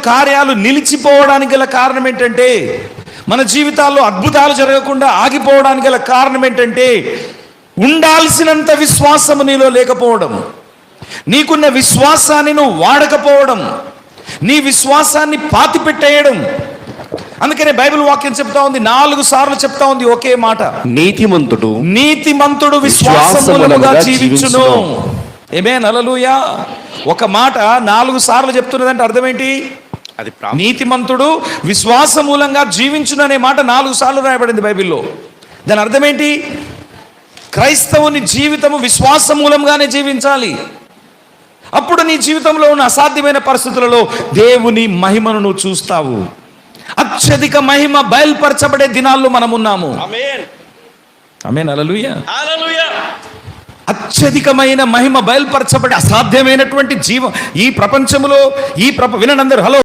కార్యాలు నిలిచిపోవడానికి గల కారణం ఏంటంటే, మన జీవితాల్లో అద్భుతాలు జరగకుండా ఆగిపోవడానికి గల కారణం ఏంటంటే, ఉండాల్సినంత విశ్వాసము నీలో లేకపోవడం, నీకున్న విశ్వాసాన్ని నువ్వు వాడకపోవడం, నీ విశ్వాసాన్ని పాతిపెట్టేయడం. అందుకనే బైబిల్ వాక్యం చెప్తా ఉంది, 4 సార్లు చెప్తా ఉంది ఒకే మాట, నీతిమంతుడు విశ్వాసముగా జీవించును. ఆమేన్, హల్లెలూయా. ఒక మాట 4 సార్లు చెప్తున్నదంటే అర్థం ఏంటి? అది నీతిమంతుడు విశ్వాస మూలంగా జీవించును అనే మాట 4 సార్లు రాయబడింది బైబిల్లో. దాని అర్థం ఏంటి? క్రైస్తవుని జీవితము విశ్వాస మూలంగానే జీవించాలి. అప్పుడు నీ జీవితంలో ఉన్న అసాధ్యమైన పరిస్థితులలో దేవుని మహిమను నువ్వు చూస్తావు. అత్యధిక మహిమ బయలుపరచబడే దినాల్లో మనం ఉన్నాము. ఆమేన్, హల్లెలూయా. అత్యధికమైన మహిమ బయలుపరచబడే అసాధ్యమైనటువంటి జీవం ఈ ప్రపంచంలో వినండి అందరూ, హలో.